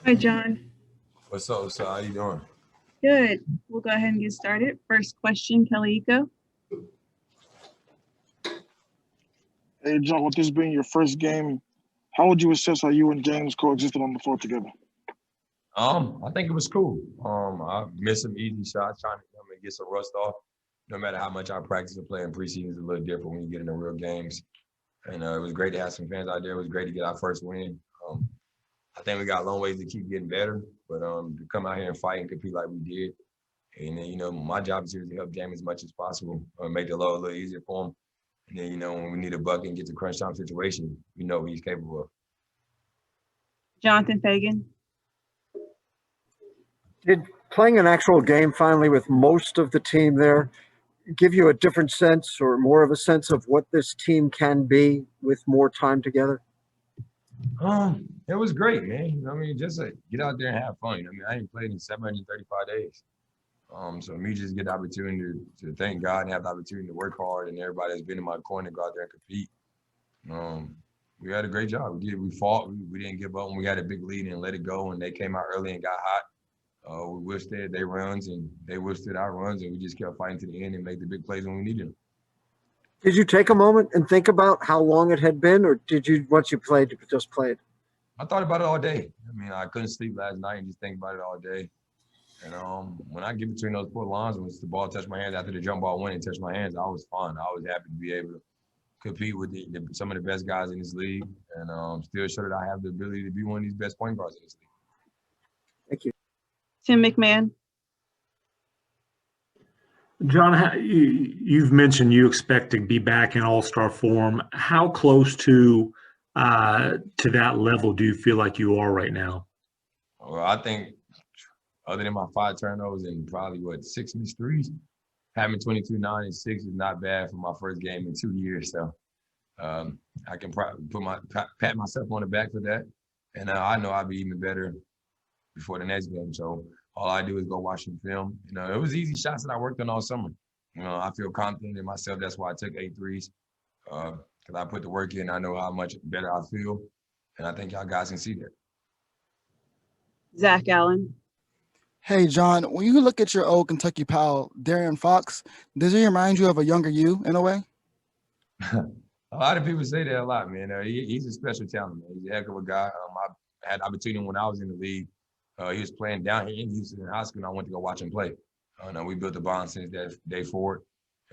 Hi, John. What's up? How you doing? Good. We'll go ahead and get started. First question, Kaliko. Hey, John, with this being your first game, how would you assess how you and James coexisted on the floor together? I think it was cool. I missed some easy shots trying to get some rust off. No matter how much I practice and play in preseason, it's a little different when you get into real games. And it was great to have some fans out there. It was great to get our first win. I think we got a long ways to keep getting better, but to come out here and fight and compete like we did. And then, my job is here to help James as much as possible, make the load a little easier for him. And then, when we need a bucket and get to crunch time situation, we know what he's capable of. Jonathan Fagan. Did playing an actual game finally with most of the team there give you a different sense or more of a sense of what this team can be with more time together? It was great, man. Just get out there and have fun. I ain't played in 735 days. So me just get the opportunity to thank God and have the opportunity to work hard, and everybody that's been in my corner go out there and compete. We had a great job. We fought. We didn't give up when we had a big lead and let it go, and they came out early and got hot. We withstood their runs, and they withstood our runs, and we just kept fighting to the end and make the big plays when we needed them. Did you take a moment and think about how long it had been, or did you, once you played, you just played? I thought about it all day. I couldn't sleep last night and just think about it all day. And when I get between those four lines, when the ball touched my hands after the jump ball went and touched my hands, I was fine. I was happy to be able to compete with some of the best guys in this league, and still show that I have the ability to be one of these best point guards in this league. Thank you. Tim McMahon. John, you've mentioned you expect to be back in all-star form. How close to that level do you feel like you are right now? Well, I think other than my 5 turnovers and probably 6 missed threes, having 22, 9, and 6 is not bad for my first game in 2 years. So I can pat myself on the back for that, and I know I'll be even better before the next game. So all I do is go watch some film. It was easy shots that I worked on all summer. I feel confident in myself. That's why I took 8 threes, because I put the work in. I know how much better I feel, and I think y'all guys can see that. Zach Allen. Hey, John, when you look at your old Kentucky pal, Darren Fox, does he remind you of a younger you in a way? A lot of people say that a lot, man. He's a special talent, man. He's a heck of a guy. I had the opportunity when I was in the league. He was playing down here in Houston in high school, and I went to go watch him play. We built a bond since that day forward,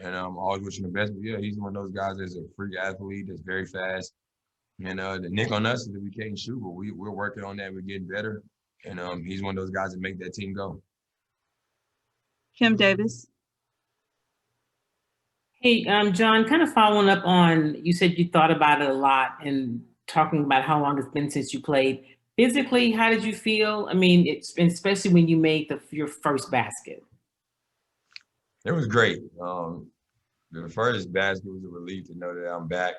and I'm always wishing the best. But yeah, he's one of those guys that's a freak athlete, that's very fast. And the nick on us is that we can't shoot, but we're working on that. We're getting better. And he's one of those guys that make that team go. Kim Davis. Hey, John, kind of following up on, you said you thought about it a lot and talking about how long it's been since you played. Physically, how did you feel? Especially when you made your first basket. It was great. The first basket was a relief to know that I'm back.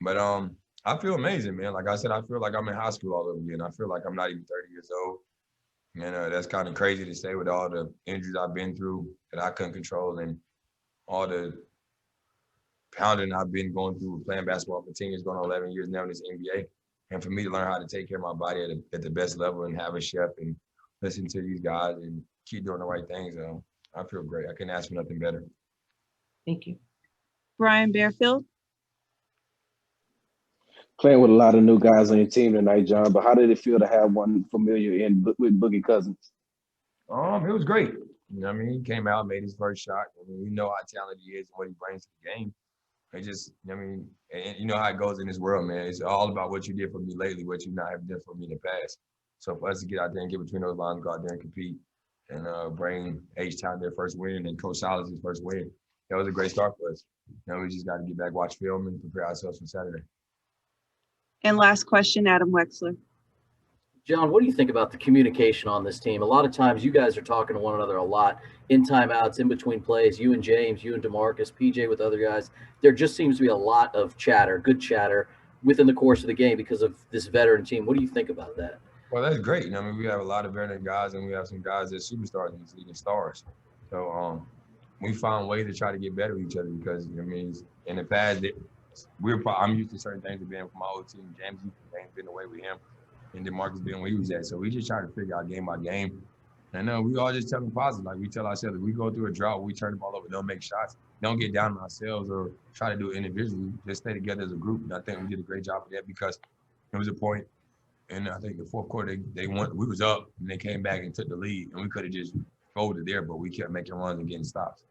But I feel amazing, man. Like I said, I feel like I'm in high school all over again. I feel like I'm not even 30 years old. And that's kind of crazy to say with all the injuries I've been through that I couldn't control, and all the pounding I've been going through playing basketball for 10 years, going on 11 years now in this NBA. And for me to learn how to take care of my body at the best level and have a chef and listen to these guys and keep doing the right things, I feel great. I couldn't ask for nothing better. Thank you. Brian Bearfield. Playing with a lot of new guys on your team tonight, John, but how did it feel to have one familiar with Boogie Cousins? It was great. He came out, made his first shot. We know how talented he is and what he brings to the game. And you know how it goes in this world, man. It's all about what you did for me lately, what you not have done for me in the past. So for us to get out there and get between those lines, go out there and compete, and bring H-Town their first win and Coach Silas his first win, that was a great start for us. We just got to get back, watch film, and prepare ourselves for Saturday. And last question, Adam Wexler. John, what do you think about the communication on this team? A lot of times you guys are talking to one another a lot in timeouts, in between plays, you and James, you and DeMarcus, PJ with other guys. There just seems to be a lot of chatter, good chatter, within the course of the game because of this veteran team. What do you think about that? Well, that's great. We have a lot of veteran guys, and we have some guys that are superstars in this league and stars. So we found ways to try to get better with each other because, in the past, I'm used to certain things being from my old team. James used to things being away with him. and DeMarcus being where he was at. So we just try to figure out game by game. And we all just tell them positive. Like we tell ourselves, if we go through a drought, we turn the ball over, don't make shots, don't get down on ourselves or try to do it individually. Just stay together as a group. And I think we did a great job of that because there was a point, and I think the fourth quarter they went. We was up and they came back and took the lead, and we could have just folded there, but we kept making runs and getting stops.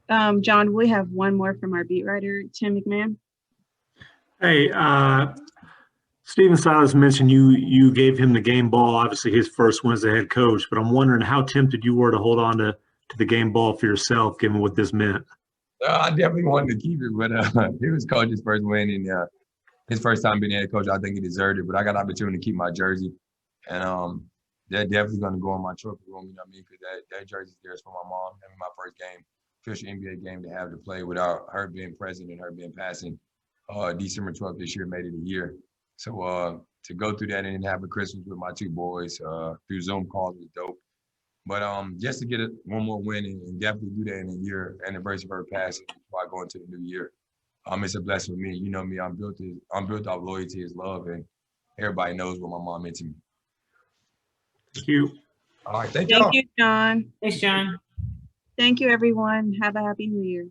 John, we have one more from our beat writer, Tim McMahon. Hey, Stephen Silas mentioned you gave him the game ball, obviously his first one as a head coach, but I'm wondering how tempted you were to hold on to the game ball for yourself, given what this meant. I definitely wanted to keep it, but he was coach's first win, and his first time being head coach, I think he deserved it. But I got the opportunity to keep my jersey, and they're definitely going to go in my trophy room. You know what I mean? Because that jersey's there for my mom. That was my first game, official NBA game to have to play without her being present and her being passing. December 12th this year made it a year. So to go through that and then have a Christmas with my two boys through Zoom calls was dope. But just to get one more win and definitely do that in a year anniversary of her passing before I go into the new year, it's a blessing for me. You know me, I'm built off loyalty is love, and everybody knows what my mom meant to me. Thank you. All right, thank y'all. Thank you, John. Thanks, John. Thank you, everyone. Have a happy new year.